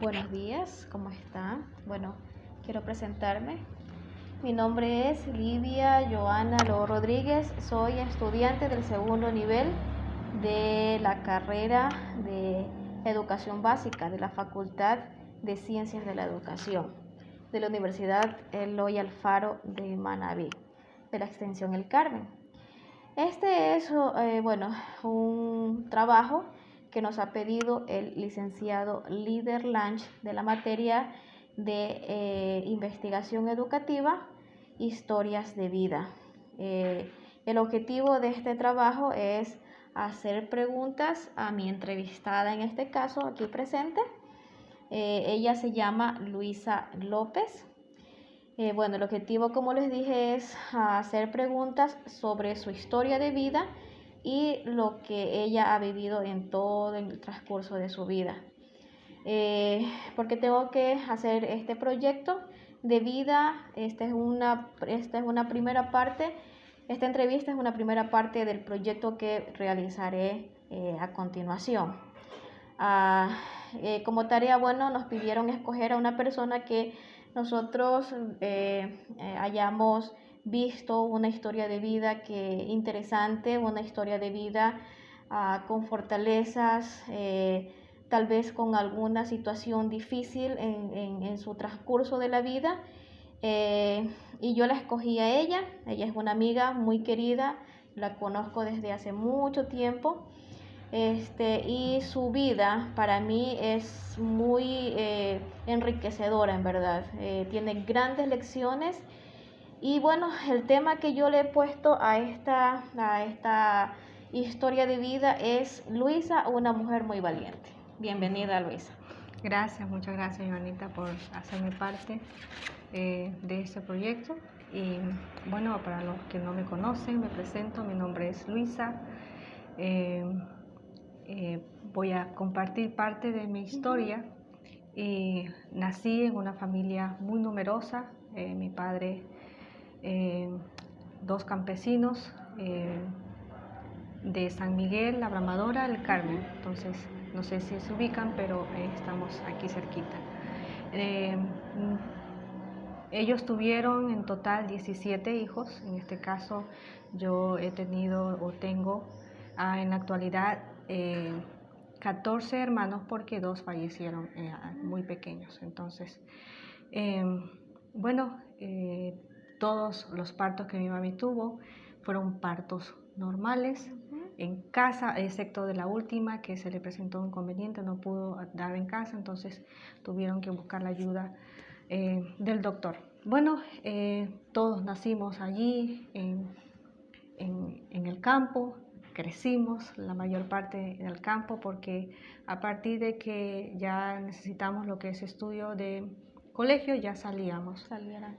Buenos días, ¿cómo están? Bueno, quiero presentarme. Mi nombre es Lidia Joana Lo Rodríguez, soy estudiante del segundo nivel de la carrera de Educación Básica de la Facultad de Ciencias de la Educación de la Universidad Eloy Alfaro de Manabí, de la extensión El Carmen. Este es, un trabajo que nos ha pedido el licenciado Líder Lange de la materia de investigación educativa, historias de vida. El objetivo de este trabajo es hacer preguntas a mi entrevistada, en este caso aquí presente. Ella se llama Luisa López. El objetivo, como les dije, es hacer preguntas sobre su historia de vida y lo que ella ha vivido en todo el transcurso de su vida. Porque tengo que hacer este proyecto de vida. Esta es una primera parte. Esta entrevista es una primera parte del proyecto que realizaré a continuación. Como tarea, nos pidieron escoger a una persona que nosotros hayamos visto una historia de vida interesante, una historia de vida con fortalezas, tal vez con alguna situación difícil en su transcurso de la vida. Y yo la escogí a ella. Ella es una amiga muy querida, la conozco desde hace mucho tiempo. Y su vida para mí es muy enriquecedora, en verdad. Tiene grandes lecciones. Y bueno, el tema que yo le he puesto a esta historia de vida es Luisa, una mujer muy valiente. Bienvenida, Luisa. Gracias, muchas gracias, Joanita, por hacerme parte de este proyecto. Y bueno, para los que no me conocen, me presento, mi nombre es Luisa. Voy a compartir parte de mi historia. Nací en una familia muy numerosa. Mi padre, dos campesinos de San Miguel, La Bramadora, El Carmen. Entonces, no sé si se ubican, pero estamos aquí cerquita. Ellos tuvieron en total 17 hijos. En este caso, yo he tenido o tengo en la actualidad 14 hermanos, porque dos fallecieron muy pequeños. Entonces, todos los partos que mi mami tuvo fueron partos normales en casa, excepto de la última, que se le presentó un inconveniente, no pudo dar en casa, entonces tuvieron que buscar la ayuda del doctor. Todos nacimos allí en el campo. Crecimos la mayor parte en el campo, porque a partir de que ya necesitamos lo que es estudio de colegio, ya salíamos a estudiar.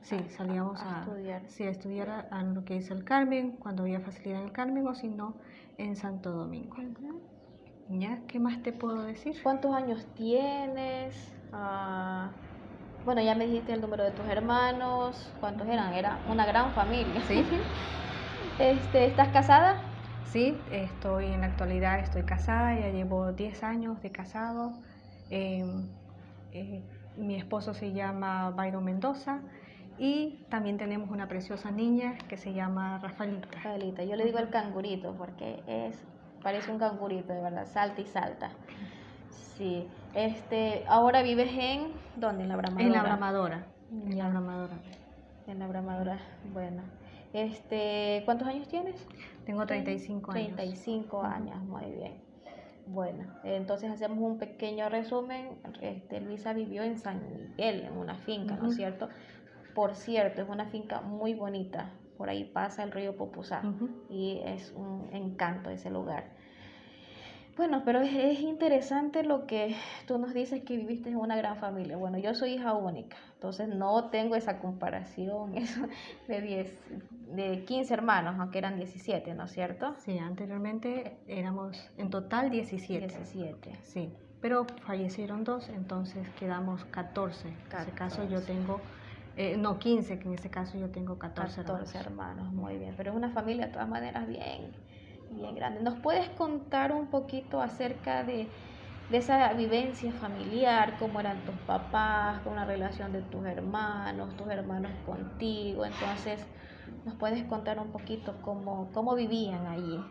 Sí, a estudiar a lo que es el Carmen, cuando había facilidad en el Carmen, o si no, en Santo Domingo. ¿Ya? ¿Qué más te puedo decir? ¿Cuántos años tienes? Ya me dijiste el número de tus hermanos. ¿Cuántos eran? Era una gran familia. Sí. ¿Estás casada? Sí, en la actualidad estoy casada, ya llevo 10 años de casado. Mi esposo se llama Byron Mendoza, y también tenemos una preciosa niña que se llama Rafaelita. Rafaelita, yo le digo el cangurito porque parece un cangurito, de verdad, salta y salta. Sí. Ahora vives ¿en dónde? ¿En La Bramadora? En La Bramadora. En La Bramadora. En La Bramadora, bueno. ¿Cuántos años tienes? Tengo 35 años. 35 años, muy bien. Bueno, entonces hacemos un pequeño resumen. Luisa vivió en San Miguel, en una finca, ¿no es cierto? Por cierto, es una finca muy bonita. Por ahí pasa el río Popuzá y es un encanto ese lugar. Bueno, pero es interesante lo que tú nos dices, que viviste en una gran familia. Bueno, yo soy hija única, entonces no tengo esa comparación eso de 15 hermanos, aunque eran 17, ¿no es cierto? Sí, anteriormente éramos en total 17. 17. Sí, pero fallecieron dos, entonces quedamos 14. En ese caso yo tengo, 15, que en ese caso yo tengo 14 hermanos. Muy bien, pero es una familia de todas maneras bien grande. ¿Nos puedes contar un poquito acerca de de esa vivencia familiar, cómo eran tus papás, con la relación de tus hermanos contigo. Entonces, ¿nos puedes contar un poquito cómo vivían allí?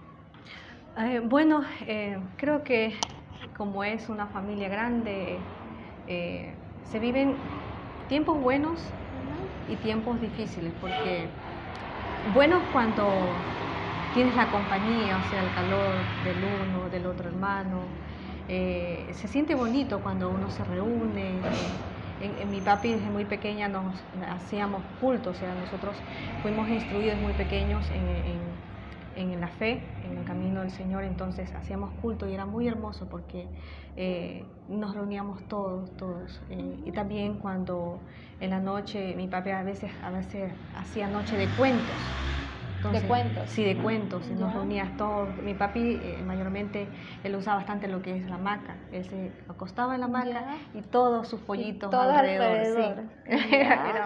Bueno, creo que como es una familia grande, se viven tiempos buenos y tiempos difíciles, porque buenos cuando tienes la compañía, o sea, el calor del uno, del otro hermano. Se siente bonito cuando uno se reúne. En mi papi desde muy pequeña nos hacíamos culto, o sea, nosotros fuimos instruidos muy pequeños en la fe, en el camino del Señor, entonces hacíamos culto y era muy hermoso porque nos reuníamos todos. Y también cuando en la noche, mi papi a veces hacía noche de cuentos. Entonces, ¿De cuentos? Sí, de cuentos, ¿Ya? nos reunías todos. Mi papi mayormente, él usaba bastante lo que es la hamaca, él se acostaba en la hamaca ¿Ya? y todos sus pollitos todo alrededor. Sí. ¿Ya? Era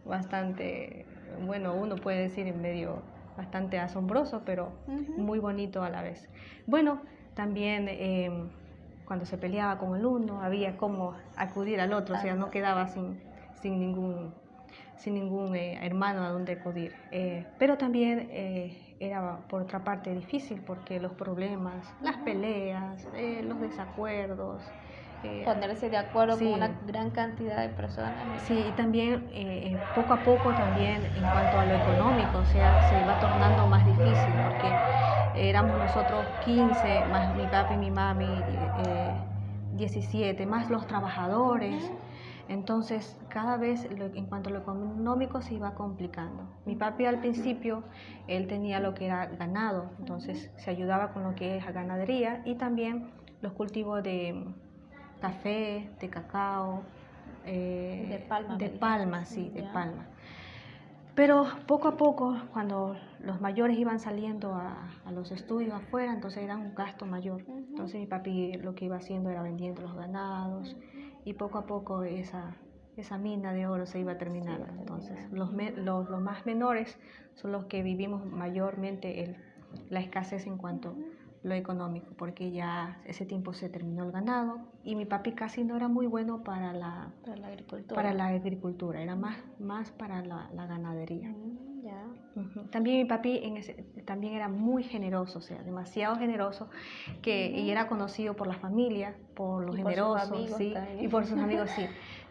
bastante, bueno, uno puede decir en medio bastante asombroso, pero muy bonito a la vez. Bueno, también cuando se peleaba con el uno, había cómo acudir al otro, o sea, no quedaba sin ningún hermano a donde acudir. Pero también era por otra parte difícil porque los problemas, las peleas, los desacuerdos. Ponerse de acuerdo Sí. con una gran cantidad de personas. Sí, y también poco a poco también en cuanto a lo económico, o sea, se va tornando más difícil porque éramos nosotros 15, más mi papi y mi mami, 17, más los trabajadores. Entonces, cada vez en cuanto a lo económico se iba complicando. Mi papi al principio, él tenía lo que era ganado, entonces se ayudaba con lo que es la ganadería y también los cultivos de café, de cacao, de palma. De palma. Pero poco a poco, cuando los mayores iban saliendo a los estudios afuera, entonces era un gasto mayor. Entonces mi papi lo que iba haciendo era vendiendo los ganados y poco a poco esa mina de oro se iba terminando. Entonces los más menores son los que vivimos mayormente la escasez en cuanto a lo económico, porque ya ese tiempo se terminó el ganado y mi papi casi no era muy bueno para la agricultura, era más para la ganadería. Ya. También mi papi también era muy generoso, o sea, demasiado generoso, y era conocido por la familia, por lo generoso, por sus amigos, y por sus amigos, sí.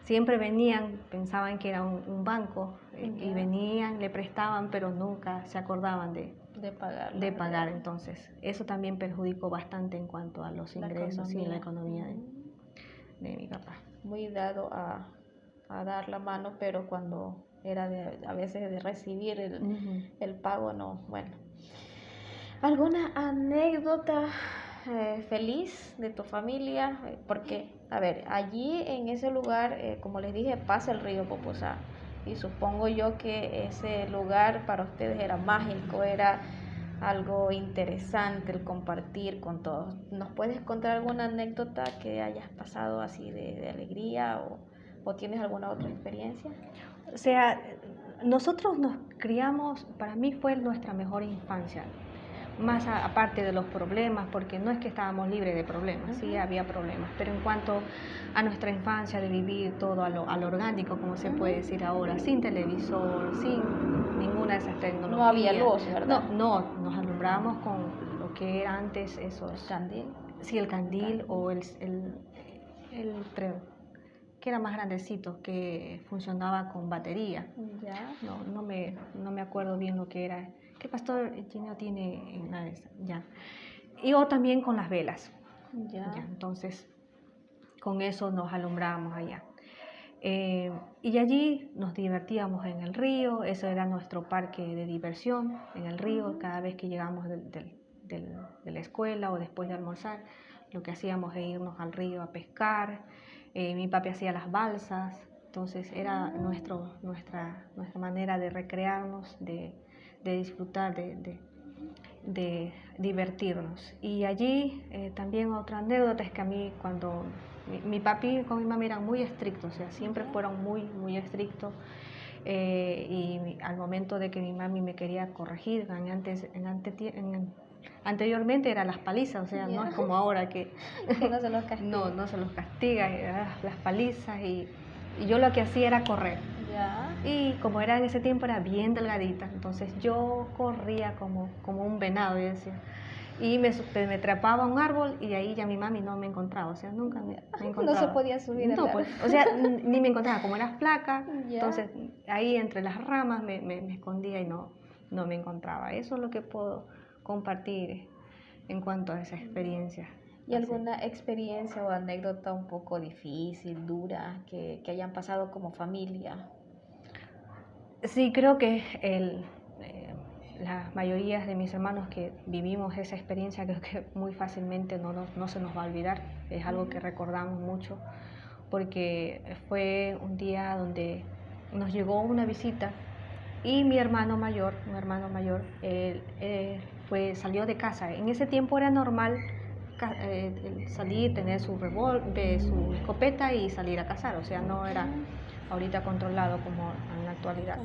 Siempre venían, pensaban que era un banco, y venían, le prestaban, pero nunca se acordaban de pagar. Entonces eso también perjudicó bastante en cuanto a los ingresos y la economía de mi papá. Muy dado a dar la mano, pero cuando era a veces de recibir el pago, no. Bueno, ¿alguna anécdota feliz de tu familia? Porque, a ver, allí en ese lugar, como les dije, pasa el río Popozá. Y supongo yo que ese lugar para ustedes era mágico, era algo interesante el compartir con todos. ¿Nos puedes contar alguna anécdota que hayas pasado así de alegría o tienes alguna otra experiencia? O sea, nosotros nos criamos, para mí fue nuestra mejor infancia, más aparte de los problemas, porque no es que estábamos libres de problemas, sí había problemas, pero en cuanto a nuestra infancia, de vivir todo a lo orgánico, como se puede decir ahora, sin televisor, sin ninguna de esas tecnologías. No había luz, ¿verdad? No, nos alumbrábamos con lo que era antes esos... ¿El candil? Sí, el candil o el que era más grandecito, que funcionaba con batería. Ya. No me acuerdo bien lo que era. ¿Qué pastor no tiene nada de eso? Ya. Y o también con las velas. Ya. Entonces, con eso nos alumbrábamos allá. Y allí nos divertíamos en el río, eso era nuestro parque de diversión, en el río, cada vez que llegábamos de la escuela o después de almorzar, lo que hacíamos era irnos al río a pescar. Mi papi hacía las balsas, entonces era nuestra manera de recrearnos, de disfrutar, de divertirnos. Y allí también otra anécdota es que a mí cuando mi papi con mi mami eran muy estrictos, o sea, siempre fueron muy estrictos. Y al momento de que mi mami me quería corregir, Anteriormente eran las palizas, o sea, no es como ahora que Que no se los castiga. no se los castiga, las palizas y yo lo que hacía era correr. Ya. Y como era en ese tiempo era bien delgadita, entonces yo corría como un venado, yo decía. Y me trepaba a un árbol y ahí ya mi mami no me encontraba, o sea, nunca me encontraba. No se podía subir al No, árbol. pues, o sea, ni me encontraba, como era flaca, Ya. entonces ahí entre las ramas me escondía y no me encontraba. Eso es lo que puedo compartir en cuanto a esa experiencia. ¿Y alguna experiencia o anécdota un poco difícil, dura, que hayan pasado como familia? Sí, creo que la mayoría de mis hermanos que vivimos esa experiencia, creo que muy fácilmente no se nos va a olvidar. Es algo que recordamos mucho porque fue un día donde nos llegó una visita y mi hermano mayor, él, salió de casa. En ese tiempo era normal salir, tener su revólver, su escopeta y salir a cazar, o sea, no era ahorita controlado como en la actualidad.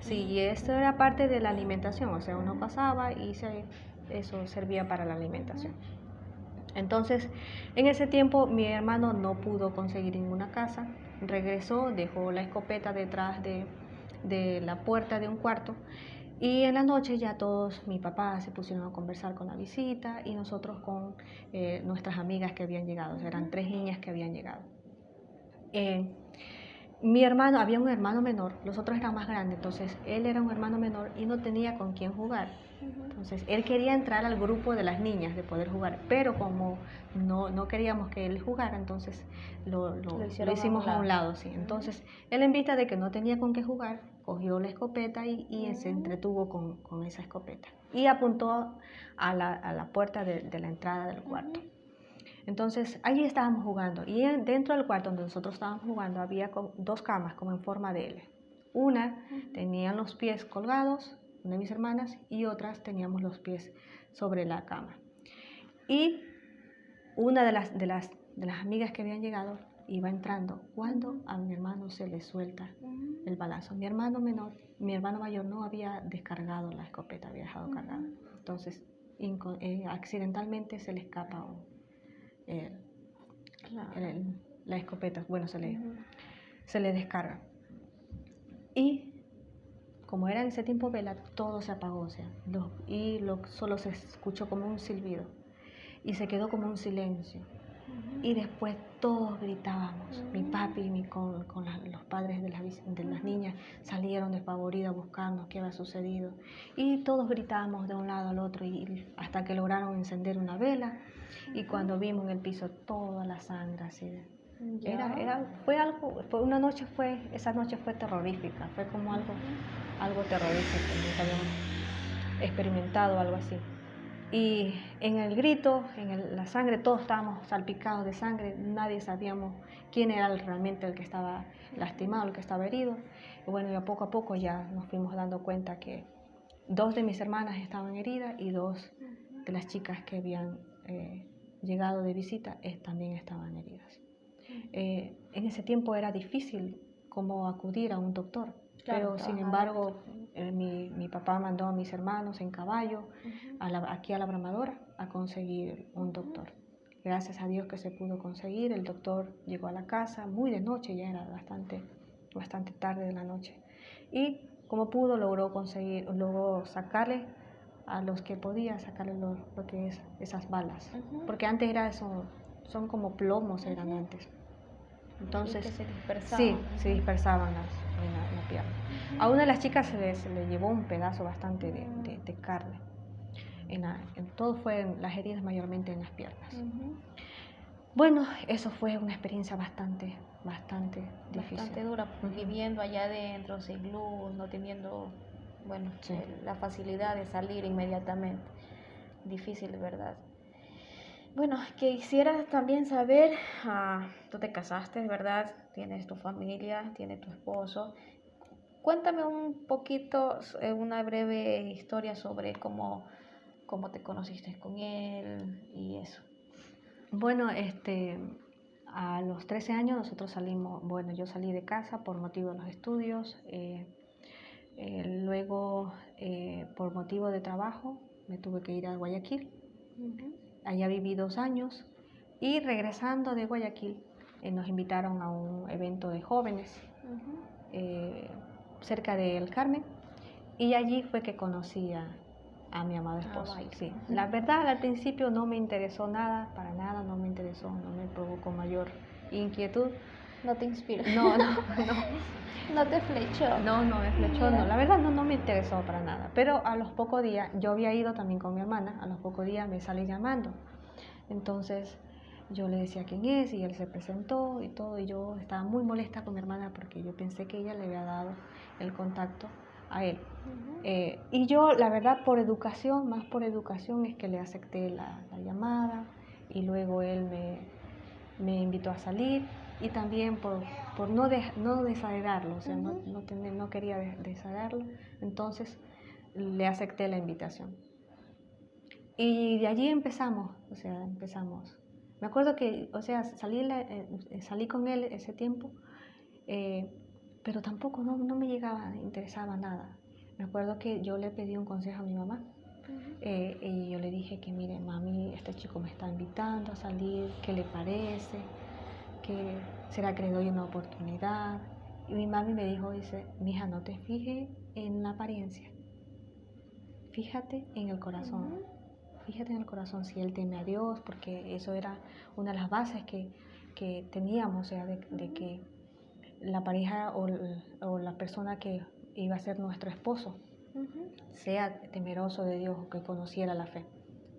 Sí, y esto era parte de la alimentación, o sea, uno pasaba y eso servía para la alimentación. Entonces, en ese tiempo mi hermano no pudo conseguir ninguna casa, regresó, dejó la escopeta detrás de la puerta de un cuarto y en la noche ya todos, mi papá se pusieron a conversar con la visita y nosotros con nuestras amigas que habían llegado, o sea, eran 3 niñas que habían llegado. Había un hermano menor, los otros eran más grandes, entonces él era un hermano menor y no tenía con quién jugar. Entonces él quería entrar al grupo de las niñas de poder jugar, pero como no queríamos que él jugara, entonces lo hicimos a un lado. Sí. Entonces él, en vista de que no tenía con qué jugar, cogió la escopeta y se entretuvo con esa escopeta y apuntó a la puerta de la entrada del cuarto. Entonces allí estábamos jugando y dentro del cuarto donde nosotros estábamos jugando había 2 camas como en forma de L. Una tenían los pies colgados, una de mis hermanas, y otras teníamos los pies sobre la cama. Y una de las amigas que habían llegado iba entrando cuando a mi hermano se le suelta el balazo. Mi hermano mayor no había descargado la escopeta, había dejado cargada. Entonces accidentalmente se le escapa la escopeta, bueno, se le descarga. Y como era en ese tiempo vela, todo se apagó, o sea, solo se escuchó como un silbido y se quedó como un silencio. Y después todos gritábamos. Mi papi con los padres de las niñas salieron despavoridos a buscarnos qué había sucedido. Y todos gritábamos de un lado al otro hasta que lograron encender una vela. Y cuando vimos en el piso toda la sangre así. Esa noche fue terrorífica, fue como algo terrorífico, nunca habíamos experimentado algo así. Y en el grito, la sangre, todos estábamos salpicados de sangre, nadie sabíamos quién era realmente el que estaba lastimado, el que estaba herido. Y bueno, y a poco ya nos fuimos dando cuenta que 2 de mis hermanas estaban heridas y 2 de las chicas que habían llegado de visita también estaban heridas. En ese tiempo era difícil como acudir a un doctor, claro, pero sin embargo mi papá mandó a mis hermanos en caballo aquí a la Bramadora a conseguir un doctor. Gracias a Dios que se pudo conseguir, el doctor llegó a la casa muy de noche, ya era bastante tarde de la noche, y como pudo logró sacarle a los que podía, sacarle lo que es esas balas, porque antes era eso, son como plomos eran antes. Entonces, se dispersaban. Sí, se dispersaban en la pierna. A una de las chicas se le llevó un pedazo bastante de carne. Todo fue las heridas mayormente en las piernas. Bueno, eso fue una experiencia bastante difícil. Bastante dura, viviendo allá adentro, sin luz, no teniendo, sí, la facilidad de salir inmediatamente. Difícil, ¿verdad? Bueno, quisiera también saber, tú te casaste, ¿verdad? Tienes tu familia, tienes tu esposo. Cuéntame un poquito, una breve historia sobre cómo te conociste con él y eso. Bueno, a los 13 años nosotros yo salí de casa por motivo de los estudios, luego por motivo de trabajo me tuve que ir a Guayaquil. Ujú. Allá viví 2 años y regresando de Guayaquil nos invitaron a un evento de jóvenes Ujú. cerca de El Carmen, y allí fue que conocí a mi amado esposo. Vaya. Sí. La verdad, al principio no me interesó nada, para nada, no me interesó, no me provocó mayor inquietud. No te inspira. No, no, no. No te flechó. No, no me flechó, Ya. no, la verdad no me interesó para nada. Pero a los pocos días, yo había ido también con mi hermana, a los pocos días me sale llamando. Entonces yo le decía quién es y él se presentó y todo, y yo estaba muy molesta con mi hermana porque yo pensé que ella le había dado el contacto a él. Ujú. Y yo, la verdad, por educación, más por educación, es que le acepté la llamada, y luego él me invitó a salir, y también por no desagrarlo, o sea, Ujú. no quería desagrarlo, entonces le acepté la invitación. Y de allí empezamos, o sea, empezamos. Me acuerdo que, o sea, salí con él ese tiempo, eh, pero tampoco no me interesaba nada. Me acuerdo que yo le pedí un consejo a mi mamá, y yo le dije que, mire, mami, este chico me está invitando a salir, ¿qué le parece? ¿Será que le doy una oportunidad? Y mi mami me dijo, dice, mija, no te fijes en la apariencia, fíjate en el corazón. Ujú. Fíjate en el corazón si él teme a Dios, porque eso era una de las bases que teníamos, o sea, de que la pareja o la persona que iba a ser nuestro esposo Ujú. sea temeroso de Dios o que conociera la fe.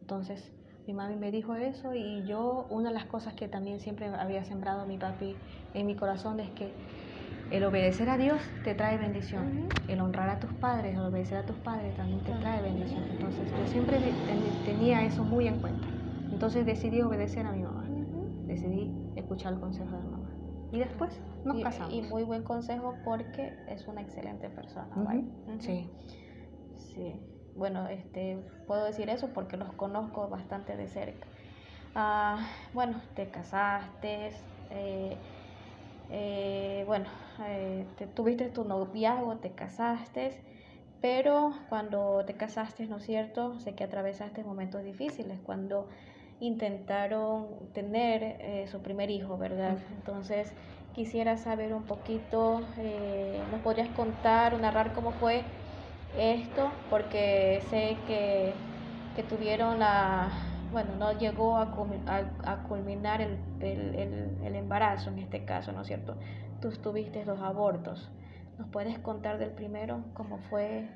Entonces, mi mami me dijo eso, y yo, una de las cosas que también siempre había sembrado a mi papi en mi corazón es que el obedecer a Dios te trae bendición. Ujú. El honrar a tus padres, el obedecer a tus padres también te trae bendición. Entonces yo siempre tenía eso muy en cuenta. Entonces decidí obedecer a mi mamá. Ujú. Decidí escuchar el consejo de mi mamá. Y después nos casamos. Y muy buen consejo porque es una excelente persona. Ujú. Vaya. Ujú. Sí. Sí. Bueno, puedo decir eso porque los conozco bastante de cerca. Bueno, te casaste, bueno, tuviste tu noviazgo, te casaste, pero cuando te casaste, ¿no es cierto? Sé que atravesaste momentos difíciles cuando intentaron tener su primer hijo, ¿verdad? Entonces, quisiera saber un poquito, ¿nos podrías contar o narrar cómo fue esto? Porque sé que tuvieron bueno, no llegó a culminar el embarazo en este caso, ¿no es cierto? Tú tuviste 2 abortos. ¿Nos puedes contar del primero cómo fue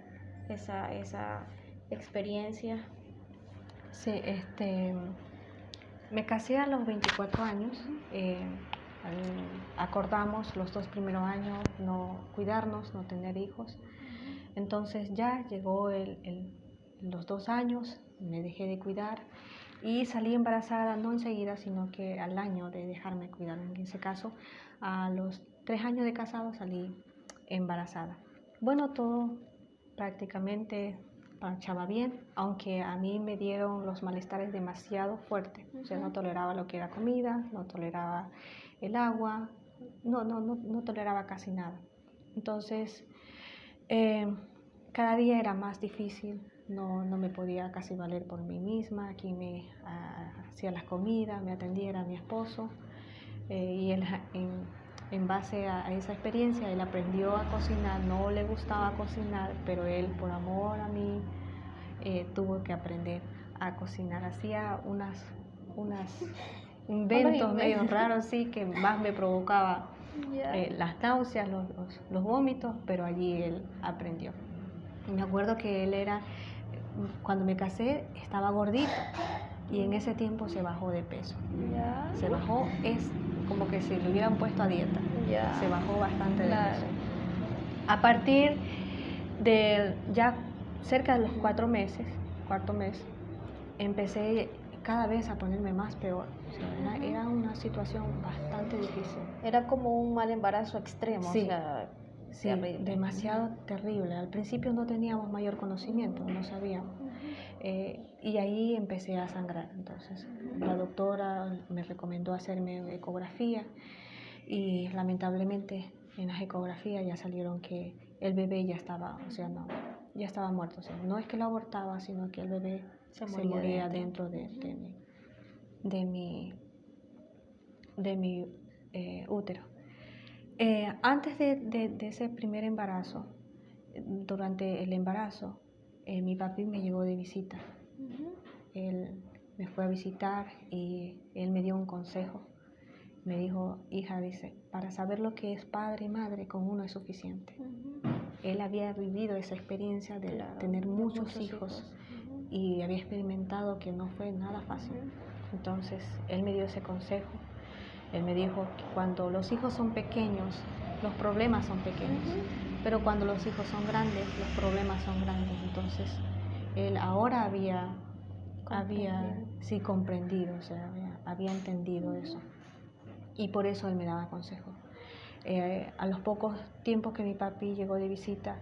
esa experiencia? Sí, me casé a los 24 años. Acordamos los 2 primeros años no cuidarnos, no tener hijos. Entonces ya llegó los 2 años, me dejé de cuidar y salí embarazada, no enseguida, sino que al año de dejarme cuidar. En ese caso, a los 3 años de casado salí embarazada. Bueno, todo prácticamente marchaba bien, aunque a mí me dieron los malestares demasiado fuertes. O sea, no toleraba lo que era comida, no toleraba el agua, no toleraba casi nada. Entonces, cada día era más difícil, no me podía casi valer por mí misma. Quien me hacía las comidas, me atendiera mi esposo, y él, en base a esa experiencia, él aprendió a cocinar. No le gustaba cocinar, pero él, por amor a mí, tuvo que aprender a cocinar. Hacía unos inventos medio raros, sí, que más me provocaba las náuseas, los vómitos, pero allí él aprendió. Me acuerdo que él cuando me casé, estaba gordito, y en ese tiempo se bajó de peso. Se bajó, es como que si lo hubieran puesto a dieta. Se bajó bastante de peso. A partir de ya cerca de los 4 meses, cuarto mes, empecé cada vez a ponerme más peor. O sea, era una situación bastante difícil. Era como un mal embarazo extremo, Sí. o sea, Sí, terrible. demasiado terrible. Al principio no teníamos mayor conocimiento, no sabíamos. Y ahí empecé a sangrar. Entonces, la doctora me recomendó hacerme ecografía, y lamentablemente en las ecografías ya salieron que el bebé ya estaba, o sea, ya estaba muerto. O sea, no es que lo abortaba, sino que el bebé se moría dentro de mi útero. Antes de ese primer embarazo, durante el embarazo, mi papi me llegó de visita. Él me fue a visitar y él me dio un consejo. Me dijo, hija, dice, para saber lo que es padre y madre, con uno es suficiente. Él había vivido esa experiencia de tener muchos hijos y había experimentado que no fue nada fácil. Entonces, él me dio ese consejo. Él me dijo que cuando los hijos son pequeños, los problemas son pequeños, pero cuando los hijos son grandes, los problemas son grandes. Entonces, él ahora había comprendido, o sea, había entendido eso. Y por eso él me daba consejos. A los pocos tiempos que mi papi llegó de visita,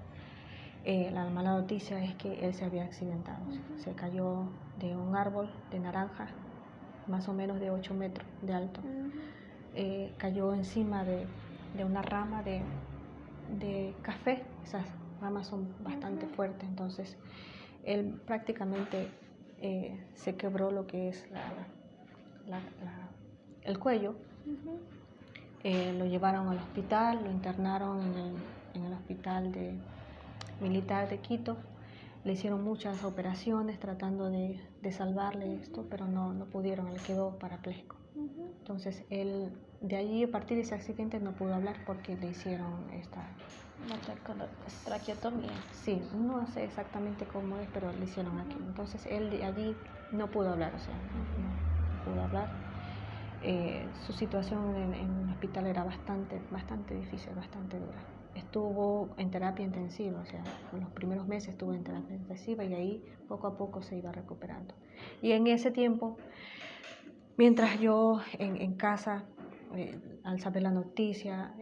la mala noticia es que él se había accidentado. Se cayó de un árbol de naranja, más o menos de 8 metros de alto. Cayó encima de una rama de café. Esas ramas son bastante fuertes, entonces él prácticamente se quebró lo que es el cuello. Lo llevaron al hospital, lo internaron en el hospital militar de Quito. Le hicieron muchas operaciones tratando de salvarle esto, pero no pudieron, él quedó parapléjico. Entonces él, de allí, a partir de ese accidente, no pudo hablar porque le hicieron esta traqueotomía. Sí, no sé exactamente cómo es, pero le hicieron aquí. Entonces él de allí no pudo hablar, o sea, no pudo hablar. Su situación en el hospital era bastante difícil, bastante dura. Estuvo en terapia intensiva, o sea, en los primeros meses estuvo en terapia intensiva y ahí poco a poco se iba recuperando. Y en ese tiempo, mientras yo en casa, al saber la noticia,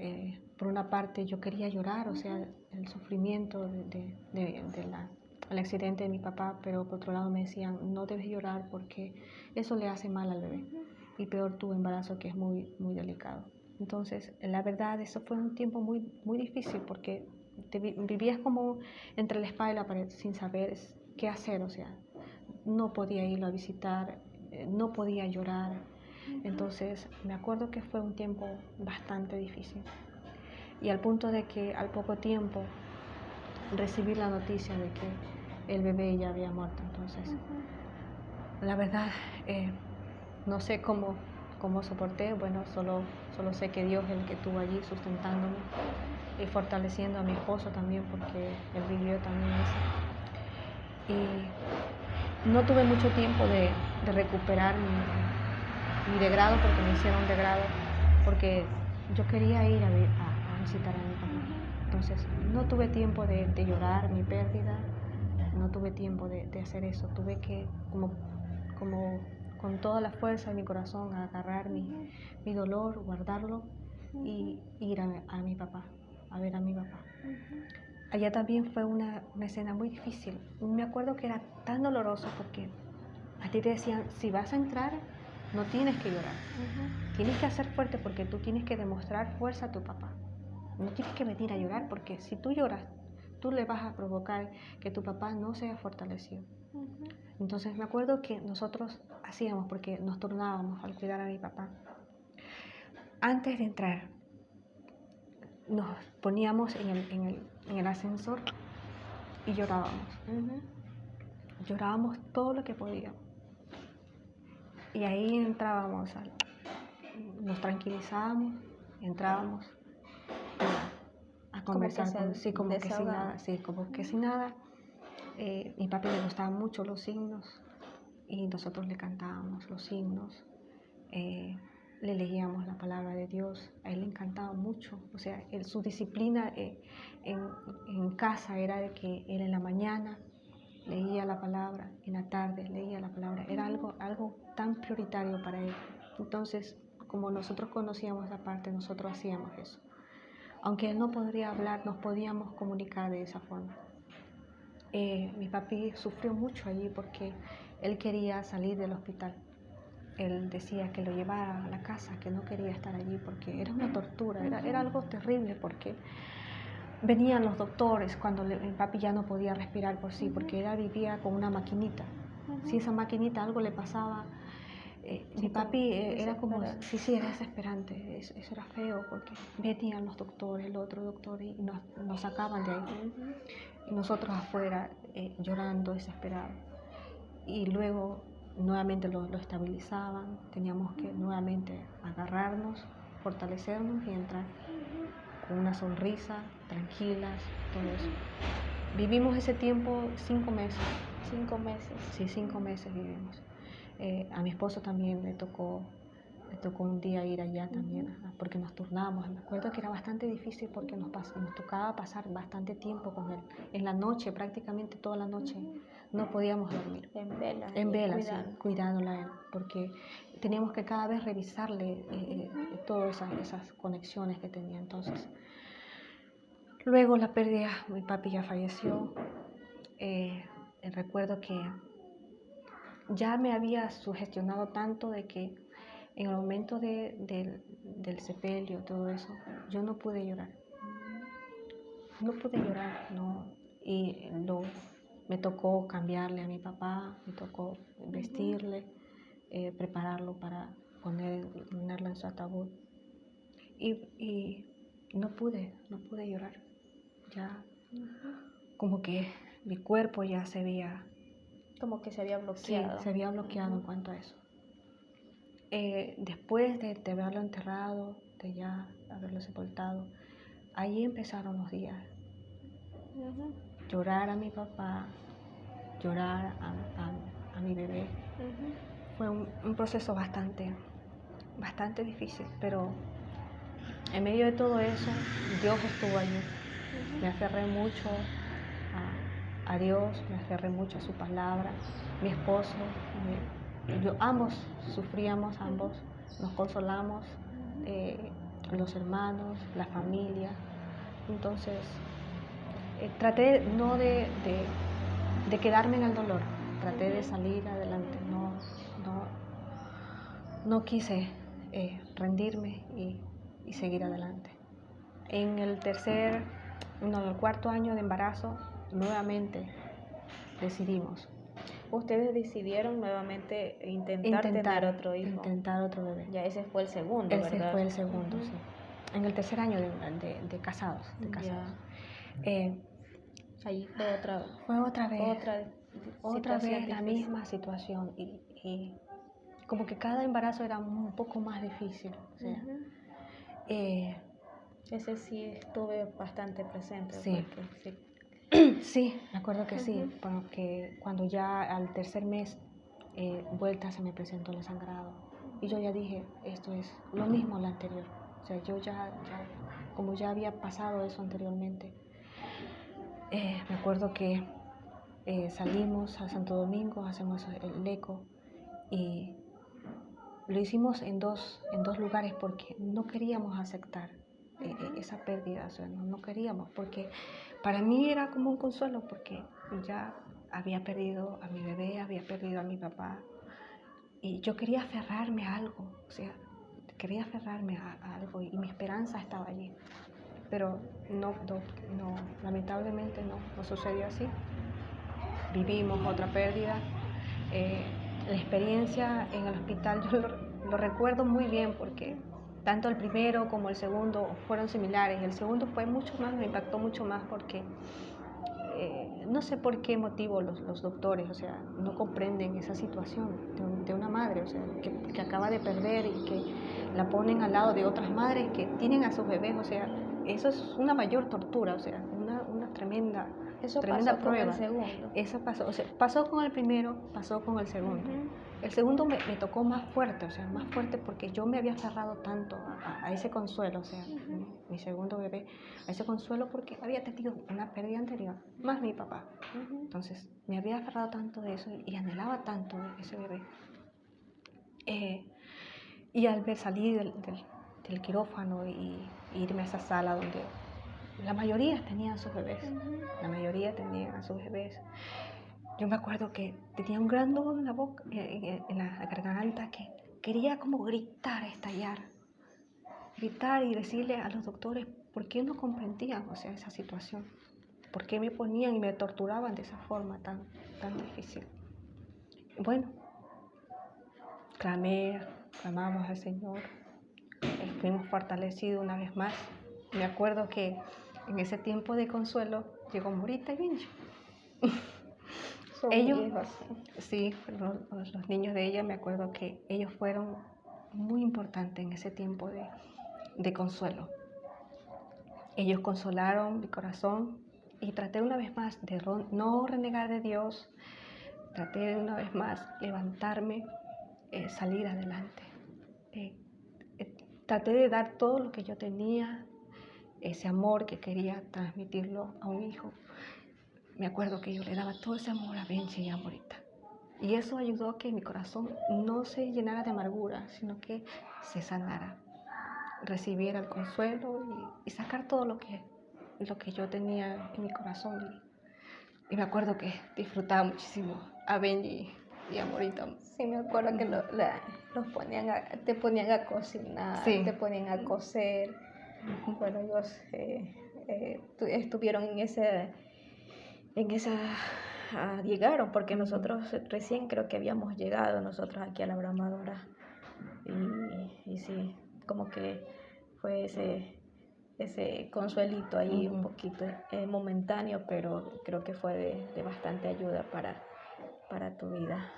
por una parte yo quería llorar, o sea, el sufrimiento del accidente de mi papá, pero por otro lado me decían, no debes llorar porque eso le hace mal al bebé. Y peor tu embarazo, que es muy delicado. Entonces, la verdad, eso fue un tiempo muy difícil porque vivías como entre la espada y la pared sin saber qué hacer, o sea, no podía irlo a visitar, no podía llorar. Entonces, me acuerdo que fue un tiempo bastante difícil. Y al punto de que al poco tiempo recibí la noticia de que el bebé ya había muerto. Entonces, la verdad, no sé cómo soporté. Bueno, solo sé que Dios es el que estuvo allí sustentándome y fortaleciendo a mi esposo también, porque él vivió también eso. Y no tuve mucho tiempo de recuperar mi degrado, porque me hicieron degrado, porque yo quería ir a visitar a mi papá. Entonces no tuve tiempo de llorar mi pérdida, no tuve tiempo de hacer eso. Tuve que, como con toda la fuerza de mi corazón, agarrar mi dolor, guardarlo y ir a mi papá, a ver a mi papá. Allá también fue una escena muy difícil. Me acuerdo que era tan doloroso porque a ti te decían, si vas a entrar, no tienes que llorar. Tienes que hacer fuerte porque tú tienes que demostrar fuerza a tu papá. No tienes que venir a llorar porque si tú lloras, tú le vas a provocar que tu papá no sea fortalecido. Entonces me acuerdo que nosotros hacíamos, porque nos turnábamos al cuidar a mi papá. Antes de entrar, nos poníamos en el ascensor y llorábamos. Llorábamos todo lo que podíamos. Y ahí entrábamos, nos tranquilizábamos, entrábamos a conversar como que sin nada. Mi papi le gustaban mucho los signos y nosotros le cantábamos los signos, le leíamos la palabra de Dios. A él le encantaba mucho, o sea, su disciplina en casa era de que él en la mañana leía la palabra, en la tarde leía la palabra. Era algo tan prioritario para él. Entonces, como nosotros conocíamos esa parte, nosotros hacíamos eso. Aunque él no podría hablar, nos podíamos comunicar de esa forma. Mi papi sufrió mucho allí porque él quería salir del hospital. Él decía que lo llevara a la casa, que no quería estar allí porque era una tortura, era algo terrible, porque venían los doctores cuando mi papi ya no podía respirar por sí, porque él vivía con una maquinita. Si esa maquinita algo le pasaba, mi papi era como, sí, era desesperante, eso era feo, porque venían los doctores, el otro doctor, y nos sacaban de ahí. Y nosotros afuera llorando, desesperados. Y luego nuevamente lo estabilizaban, teníamos que nuevamente agarrarnos, fortalecernos y entrar con una sonrisa, tranquilas, todo eso. Vivimos ese tiempo 5 meses. 5 meses. Sí, 5 meses vivimos. A mi esposo también le tocó un día ir allá también, porque nos turnábamos. Me acuerdo que era bastante difícil porque nos tocaba pasar bastante tiempo con él. En la noche, prácticamente toda la noche, no podíamos dormir. En vela, sí, cuidándola a él, porque teníamos que cada vez revisarle todas esas conexiones que tenía. Entonces, luego la pérdida, mi papi ya falleció. Recuerdo que ya me había sugestionado tanto de que en el momento del sepelio, todo eso, yo no pude llorar. No pude llorar, no. Y me tocó cambiarle a mi papá, me tocó vestirle, prepararlo para ponerlo en su ataúd. Y no pude llorar. Ya como que mi cuerpo ya se había... Como que se había bloqueado. Sí, se había bloqueado en cuanto a eso. Después de haberlo enterrado, de ya haberlo sepultado, ahí empezaron los días. Llorar a mi papá, llorar a mi bebé. Fue un proceso bastante difícil, pero en medio de todo eso, Dios estuvo allí. Me aferré mucho a Dios, me aferré mucho a su palabra. Mi esposo, ambos sufríamos, ambos nos consolamos, los hermanos, la familia. Entonces, traté no de quedarme en el dolor, traté de salir adelante, no quise rendirme y seguir adelante. En el cuarto año de embarazo, nuevamente decidimos. Ustedes decidieron nuevamente intentar tener otro hijo. Intentar otro bebé. Ya ese fue el segundo, ¿verdad? Ese fue el segundo, sí. En el tercer año de casados. Allí fue otra vez la misma situación y como que cada embarazo era un poco más difícil. O sea, ese sí estuve bastante presente. Sí. Sí, me acuerdo que sí, porque cuando ya al tercer mes vuelta se me presentó el sangrado y yo ya dije, esto es lo mismo lo anterior. O sea, yo ya como ya había pasado eso anteriormente, me acuerdo que salimos a Santo Domingo, hacemos el eco y lo hicimos en dos lugares porque no queríamos aceptar esa pérdida, o sea, no queríamos, porque para mí era como un consuelo, porque ya había perdido a mi bebé, había perdido a mi papá, y yo quería aferrarme a algo, o sea, quería aferrarme a algo, y mi esperanza estaba allí, pero no lamentablemente no sucedió así. Vivimos otra pérdida. La experiencia en el hospital yo lo recuerdo muy bien porque tanto el primero como el segundo fueron similares. El segundo fue mucho más, me impactó mucho más porque no sé por qué motivo los doctores, o sea, no comprenden esa situación de una madre, o sea, que acaba de perder y que la ponen al lado de otras madres que tienen a sus bebés, o sea, eso es una mayor tortura, o sea, una tremenda prueba. Con el segundo. Eso pasó, o sea, pasó con el primero, pasó con el segundo. El segundo me tocó más fuerte, o sea, más fuerte porque yo me había aferrado tanto a ese consuelo, o sea, mi segundo bebé, a ese consuelo porque había tenido una pérdida anterior, más mi papá. Entonces, me había aferrado tanto de eso y anhelaba tanto ese bebé. Y al ver salir del quirófano y irme a esa sala donde la mayoría tenían sus bebés, yo me acuerdo que tenía un gran nudo en la boca, en la garganta, que quería como gritar y decirle a los doctores, ¿por qué no comprendían, o sea, esa situación? ¿Por qué me ponían y me torturaban de esa forma tan difícil? Bueno, clamamos al Señor, fuimos fortalecidos una vez más. Me acuerdo que en ese tiempo de consuelo llegó Morita y Benji. Son Ellos, hijos. sí, los niños de ella, me acuerdo que ellos fueron muy importantes en ese tiempo de consuelo. Ellos consolaron mi corazón y traté una vez más de no renegar de Dios, traté de una vez más levantarme, salir adelante. Traté de dar todo lo que yo tenía, ese amor que quería transmitirlo a un hijo. Me acuerdo que yo le daba todo ese amor a Benji y a Morita. Y eso ayudó a que mi corazón no se llenara de amargura, sino que se sanara, recibiera el consuelo y sacar todo lo que yo tenía en mi corazón. Y me acuerdo que disfrutaba muchísimo a Benji y a Morita. Sí, me acuerdo que te ponían a cocinar, Sí. te ponían a coser. Bueno, ellos estuvieron en esa, llegaron, porque nosotros recién creo que habíamos llegado nosotros aquí a la Bramadora. Y sí, como que fue ese consuelito ahí un poquito momentáneo, pero creo que fue de bastante ayuda para tu vida.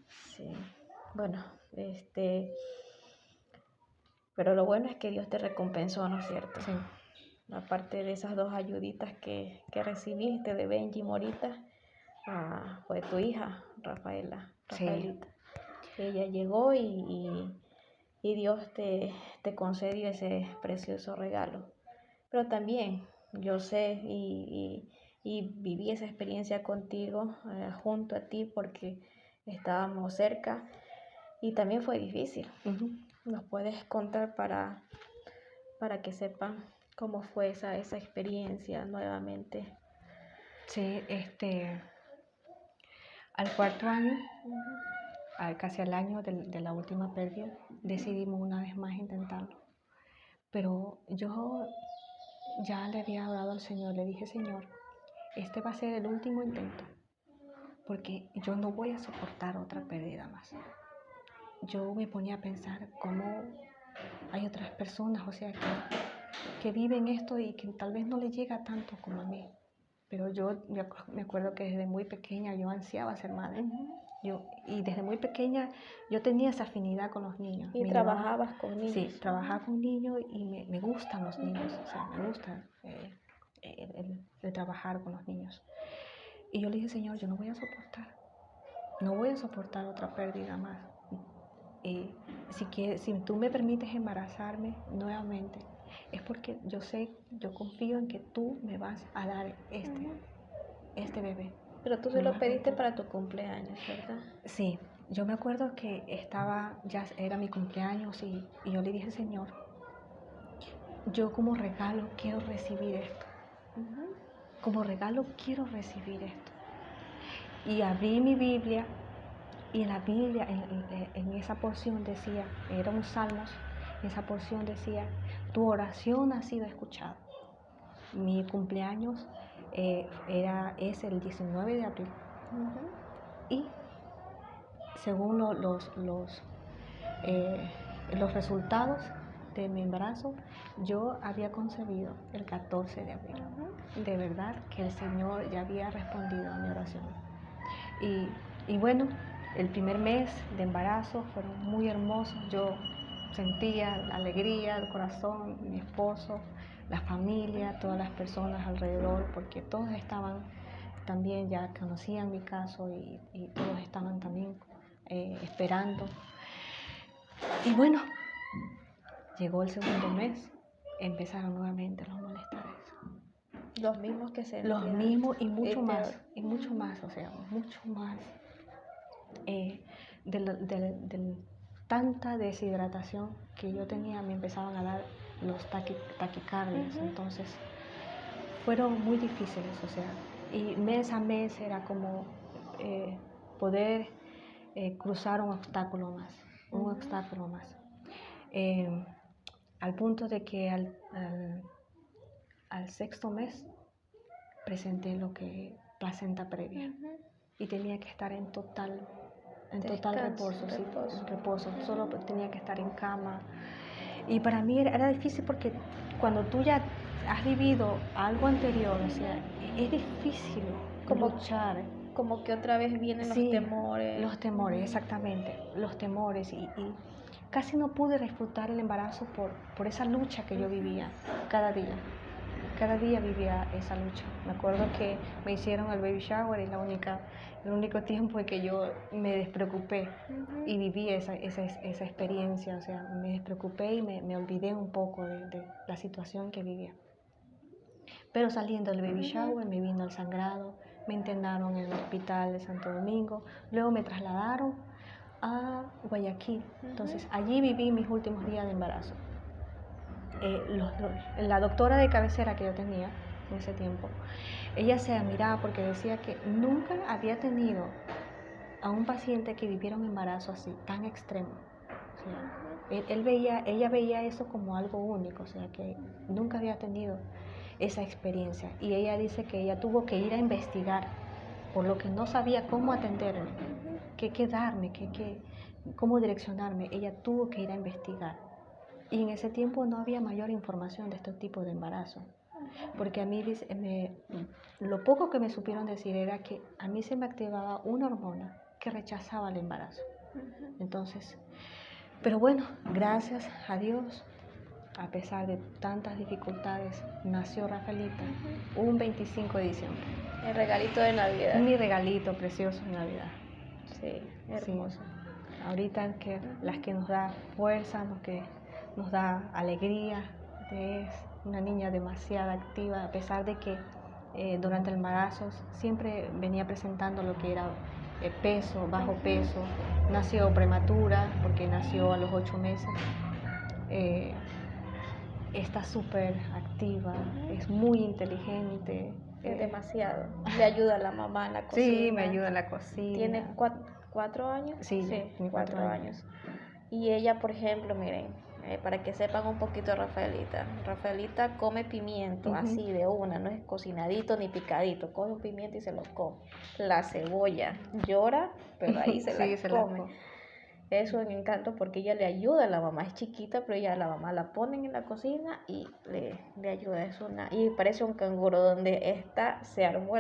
Sí, bueno, pero lo bueno es que Dios te recompensó, ¿no es cierto? Sí. Aparte de esas 2 ayuditas que recibiste de Benji y Morita, fue tu hija, Rafaelita. Sí. Ella llegó y Dios te concedió ese precioso regalo. Pero también yo sé y viví esa experiencia contigo, junto a ti, porque estábamos cerca y también fue difícil. ¿Nos puedes contar para que sepan cómo fue esa experiencia nuevamente? Sí, al 4.º año, casi al año de la última pérdida, decidimos una vez más intentarlo. Pero yo ya le había orado al Señor, le dije, Señor, este va a ser el último intento, porque yo no voy a soportar otra pérdida más. Yo me ponía a pensar cómo hay otras personas, o sea, que viven esto y que tal vez no les llega tanto como a mí. Pero yo me acuerdo que desde muy pequeña yo ansiaba ser madre. Y desde muy pequeña yo tenía esa afinidad con los niños. ¿Y trabajabas con niños? Sí, trabajaba con niños y me gustan los niños, o sea, me gusta el trabajar con los niños. Y yo le dije, Señor, yo no voy a soportar otra pérdida más. Si tú me permites embarazarme nuevamente, es porque yo confío en que tú me vas a dar este bebé. Pero tú se lo pediste para tu cumpleaños, ¿verdad? Sí, yo me acuerdo que ya era mi cumpleaños y yo le dije, Señor, yo como regalo quiero recibir esto. Como regalo quiero recibir esto. Y abrí mi Biblia y en la Biblia, en esa porción decía, era un Salmos, en esa porción decía, tu oración ha sido escuchada. Mi cumpleaños es el 19 de abril. Y según los resultados de mi embarazo, yo había concebido el 14 de abril. De verdad que el Señor ya había respondido a mi oración. Y bueno, el primer mes de embarazo fueron muy hermosos. Yo sentía la alegría del corazón, mi esposo, la familia, todas las personas alrededor, porque todos estaban también, ya conocían mi caso y todos estaban también esperando. Y bueno, llegó el segundo mes, empezaron nuevamente los malestares. Los mismos que se Los mismos y mucho más, o sea, mucho más. De tanta deshidratación que yo tenía, me empezaban a dar los taquicardias. Entonces fueron muy difíciles, o sea, y mes a mes era como poder cruzar un obstáculo más. al punto de que al sexto mes presenté lo que placenta previa y tenía que estar en total reposo, sí, en reposo. Solo tenía que estar en cama. Y para mí era difícil porque cuando tú ya has vivido algo anterior, o sea, es difícil luchar. Como que otra vez vienen los temores. Los temores, exactamente, los temores. Y casi no pude disfrutar el embarazo por esa lucha que yo vivía cada día. Cada día vivía esa lucha. Me acuerdo que me hicieron el baby shower y el único tiempo en que yo me despreocupé y viví esa experiencia. O sea, me despreocupé y me olvidé un poco de la situación que vivía. Pero saliendo del baby shower me vino el sangrado, me internaron en el hospital de Santo Domingo, luego me trasladaron a Guayaquil. Entonces allí viví mis últimos días de embarazo. La doctora de cabecera que yo tenía en ese tiempo, ella se admiraba porque decía que nunca había tenido a un paciente que viviera un embarazo así, tan extremo. O sea, ella veía eso como algo único, o sea, que nunca había tenido esa experiencia. Y ella dice que ella tuvo que ir a investigar, por lo que no sabía cómo atenderme, qué darme, cómo direccionarme. Ella tuvo que ir a investigar. Y en ese tiempo no había mayor información de este tipo de embarazo. Porque a mí lo poco que me supieron decir era que a mí se me activaba una hormona que rechazaba el embarazo. Entonces, pero bueno, gracias a Dios, a pesar de tantas dificultades, nació Rafaelita un 25 de diciembre. El regalito de Navidad. Mi regalito precioso de Navidad. Sí, hermoso. Sí. Ahorita las que nos da fuerza, lo que nos da alegría, es una niña demasiado activa, a pesar de que durante el embarazo siempre venía presentando lo que era bajo peso, nació prematura porque nació a los 8 meses. Está súper activa, es muy inteligente. Es demasiado. Le ayuda a la mamá en la cocina. Sí, me ayuda en la cocina. ¿Tiene 4 años? Sí, tiene 4 años. Y ella, por ejemplo, miren, para que sepan un poquito de Rafaelita. Rafaelita come pimiento así de una, no es cocinadito ni picadito. Coge un pimiento y se lo come. La cebolla llora, pero ahí se la come. Es un encanto porque ella le ayuda a la mamá, es chiquita, pero ella la mamá la ponen en la cocina y le ayuda. Y parece un canguro donde se armó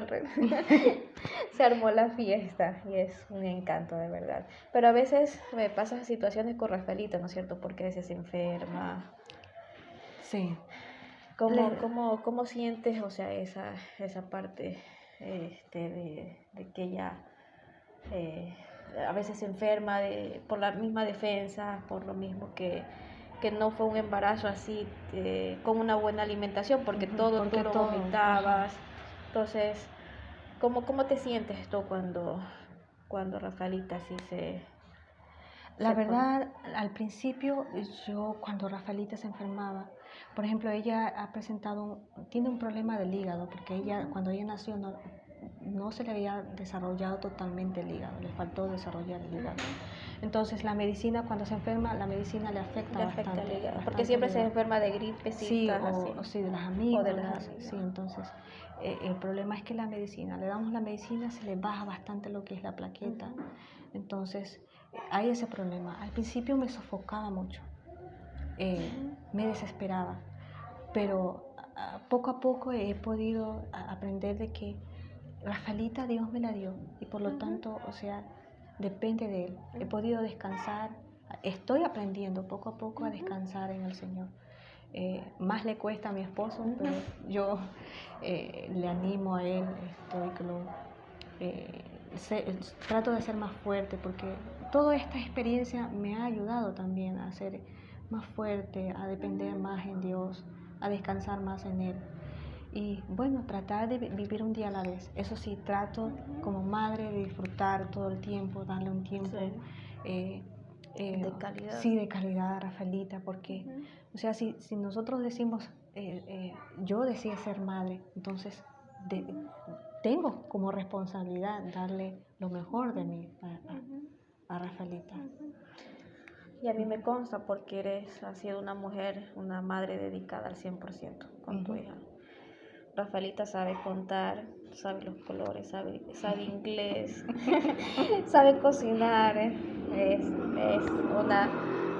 se armó la fiesta y es un encanto de verdad. Pero a veces me pasan situaciones con Rafaelita, ¿no es cierto? Porque a veces se enferma. Sí. ¿Cómo sientes, o sea, esa parte de que ella a veces se enferma por la misma defensa, por lo mismo que no fue un embarazo así con una buena alimentación, porque tú lo vomitabas? Entonces, ¿cómo te sientes tú cuando Rafaelita así La verdad, al principio, yo cuando Rafaelita se enfermaba, por ejemplo, ella tiene un problema del hígado, porque cuando ella nació no se le había desarrollado totalmente el hígado, le faltó desarrollar el hígado. Entonces la medicina, cuando se enferma, la medicina le afecta bastante. Al hígado, porque siempre se enferma de gripecitas. Sí, de las amígdalas. Sí, entonces el problema es que le damos la medicina, se le baja bastante lo que es la plaqueta. Entonces hay ese problema. Al principio me sofocaba mucho, me desesperaba, pero poco a poco he podido aprender de que Rafaelita Dios me la dio y por lo tanto, o sea, depende de Él. He podido descansar, estoy aprendiendo poco a poco a descansar en el Señor. Más le cuesta a mi esposo, pero yo le animo a él, trato de ser más fuerte porque toda esta experiencia me ha ayudado también a ser más fuerte, a depender más en Dios, a descansar más en Él. Y bueno, tratar de vivir un día a la vez. Eso sí, trato como madre de disfrutar todo el tiempo, darle un tiempo de calidad. Sí, de calidad a Rafaelita, porque, o sea, si nosotros decimos, yo decidí ser madre, entonces tengo como responsabilidad darle lo mejor de mí a Rafaelita. Y a mí me consta porque has sido una mujer, una madre dedicada al 100% con tu hija. Rafaelita sabe contar, sabe los colores, sabe inglés, sabe cocinar, es una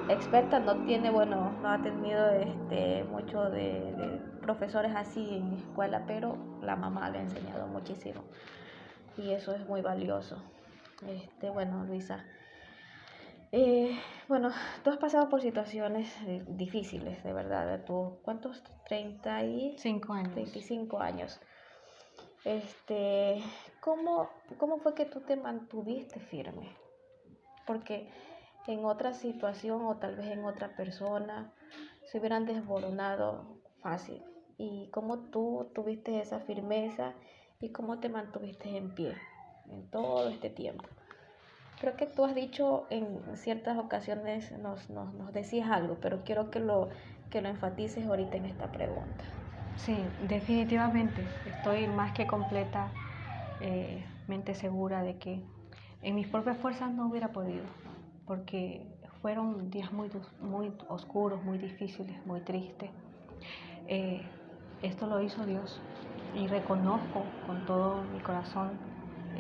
experta, no tiene, bueno, no ha tenido mucho de profesores así en escuela, pero la mamá le ha enseñado muchísimo y eso es muy valioso. Bueno, Luisa, bueno, tú has pasado por situaciones difíciles, de verdad. ¿Tú cuántos? 5 años. 35 años. ¿Cómo fue que tú te mantuviste firme? Porque en otra situación o tal vez en otra persona se hubieran desboronado fácil. ¿Y cómo tú tuviste esa firmeza y cómo te mantuviste en pie en todo este tiempo? Creo que tú has dicho en ciertas ocasiones, nos decías algo, pero quiero que lo enfatices ahorita en esta pregunta. Sí, definitivamente. Estoy más que completamente segura de que en mis propias fuerzas no hubiera podido, porque fueron días muy oscuros, muy difíciles, muy tristes. Esto lo hizo Dios y reconozco con todo mi corazón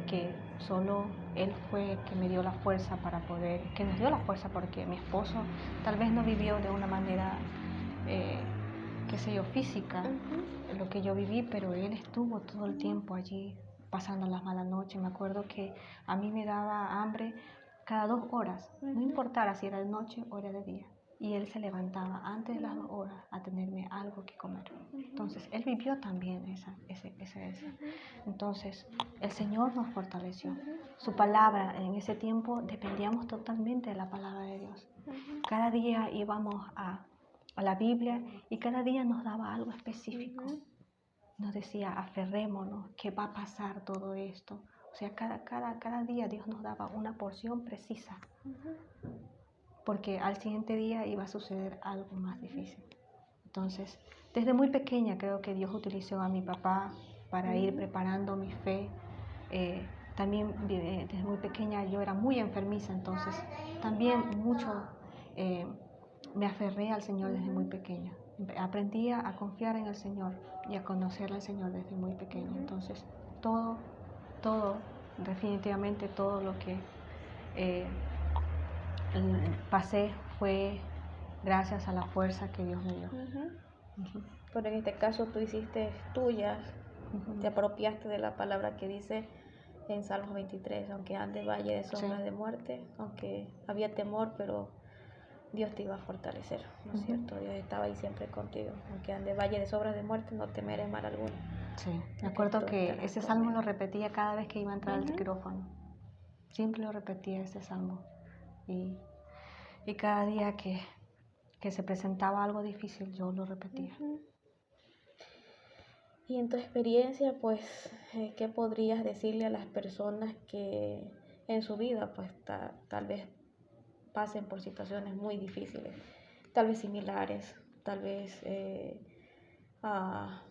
que solo Él fue el que me dio la fuerza para poder, que nos dio la fuerza, porque mi esposo tal vez no vivió de una manera, qué sé yo, física, lo que yo viví, pero Él estuvo todo el tiempo allí pasando las malas noches. Me acuerdo que a mí me daba hambre cada 2 horas, no importara si era de noche o era de día. Y Él se levantaba antes de las 2 horas a tenerme algo que comer. Entonces, Él vivió también esa. Entonces, el Señor nos fortaleció. Su palabra, en ese tiempo dependíamos totalmente de la palabra de Dios. Cada día íbamos a la Biblia y cada día nos daba algo específico. Nos decía, aferrémonos, que va a pasar todo esto. O sea, cada día Dios nos daba una porción precisa. Porque al siguiente día iba a suceder algo más difícil. Entonces, desde muy pequeña creo que Dios utilizó a mi papá para ir preparando mi fe. También desde muy pequeña yo era muy enfermiza, entonces también mucho me aferré al Señor desde muy pequeña. Aprendí a confiar en el Señor y a conocer al Señor desde muy pequeña. Entonces, todo, definitivamente todo lo que pasé fue gracias a la fuerza que Dios me dio. Pero en este caso tú hiciste tuyas, te apropiaste de la palabra que dice en Salmos 23, aunque ande valle de sombra de muerte, aunque había temor, pero Dios te iba a fortalecer, ¿no es cierto? Dios estaba ahí siempre contigo, aunque ande valle de sombra de muerte, no temeré mal alguno. Sí, me acuerdo que ese salmo lo repetía cada vez que iba a entrar al quirófano. Siempre lo repetía ese salmo. Y cada día que se presentaba algo difícil, yo lo repetía. Y en tu experiencia, pues, ¿qué podrías decirle a las personas que en su vida, pues, tal vez pasen por situaciones muy difíciles, tal vez similares, tal vez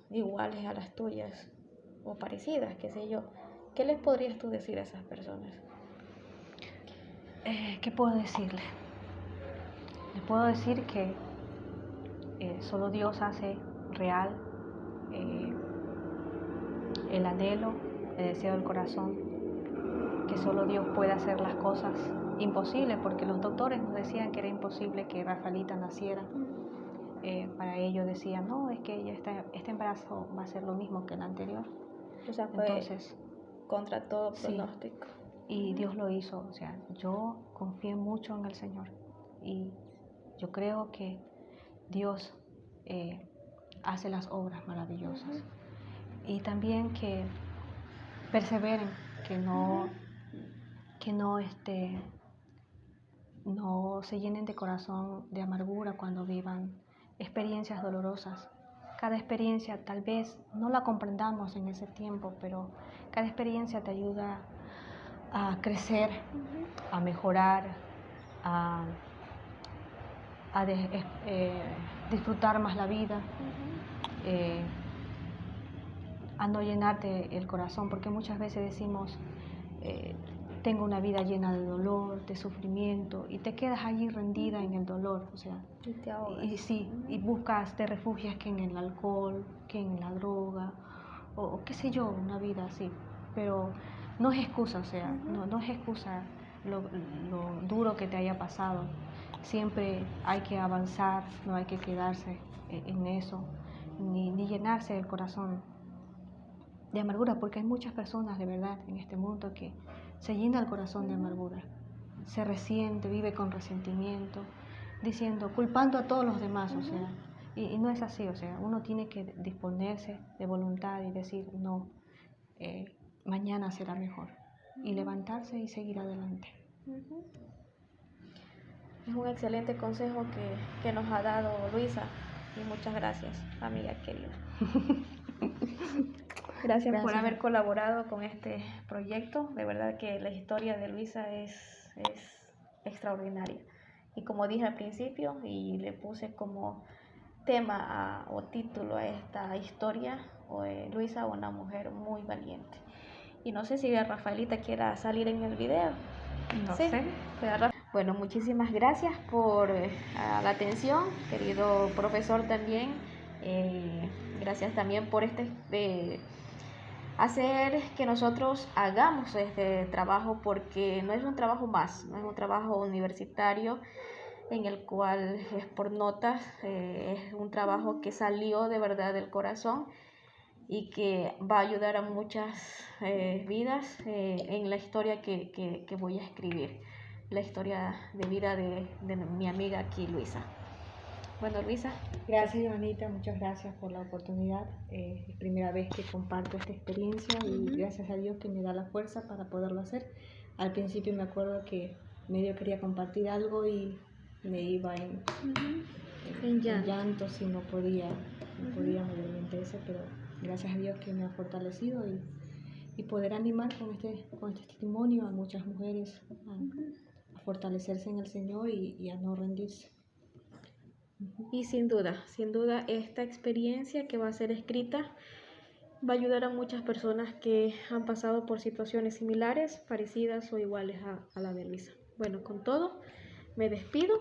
iguales a las tuyas o parecidas, qué sé yo? ¿Qué les podrías tú decir a esas personas? ¿Qué puedo decirle? Les puedo decir que solo Dios hace real el anhelo, el deseo del corazón, que solo Dios puede hacer las cosas imposibles, porque los doctores nos decían que era imposible que Rafaelita naciera. Para ellos decían, no, es que este embarazo va a ser lo mismo que el anterior. O sea, fue entonces, contra todo pronóstico. Y Dios lo hizo. O sea, yo confié mucho en el Señor y yo creo que Dios hace las obras maravillosas. Y también que perseveren, que no se llenen de corazón de amargura cuando vivan experiencias dolorosas. Cada experiencia tal vez no la comprendamos en ese tiempo, pero cada experiencia te ayuda a crecer, a mejorar, a disfrutar más la vida, a no llenarte el corazón, porque muchas veces decimos tenga una vida llena de dolor, de sufrimiento, y te quedas allí rendida en el dolor, o sea, Y te ahogas. y sí, y buscas, te refugias que en el alcohol, que en la droga, o qué sé yo, una vida así, pero no es excusa, o sea, no es excusa lo duro que te haya pasado. Siempre hay que avanzar, no hay que quedarse en eso, ni llenarse el corazón de amargura, porque hay muchas personas de verdad en este mundo que se llena el corazón de amargura, se resiente, vive con resentimiento, diciendo, culpando a todos los demás, o sea, y no es así, o sea, uno tiene que disponerse de voluntad y decir, no, mañana será mejor, y levantarse y seguir adelante. Es un excelente consejo que nos ha dado Luisa, y muchas gracias, amiga querida. Gracias por haber colaborado con este proyecto. De verdad que la historia de Luisa es extraordinaria. Y como dije al principio, y le puse como tema o título a esta historia, Luisa, una mujer muy valiente. Y no sé si Rafaelita quiera salir en el video. No sé. Bueno, muchísimas gracias por la atención, querido profesor también. Gracias también por hacer que nosotros hagamos este trabajo, porque no es un trabajo más, no es un trabajo universitario en el cual es por notas, es un trabajo que salió de verdad del corazón y que va a ayudar a muchas vidas en la historia que voy a escribir, la historia de vida de mi amiga aquí, Luisa. Bueno, Luisa. Gracias, Joanita, muchas gracias por la oportunidad. Es primera vez que comparto esta experiencia y gracias a Dios que me da la fuerza para poderlo hacer. Al principio me acuerdo que medio quería compartir algo y me iba en llanto si no podía mayormente eso, pero gracias a Dios que me ha fortalecido y poder animar con este testimonio a muchas mujeres a fortalecerse en el Señor y a no rendirse. Y sin duda, esta experiencia que va a ser escrita va a ayudar a muchas personas que han pasado por situaciones similares, parecidas o iguales a la de Luisa. Bueno, con todo, me despido.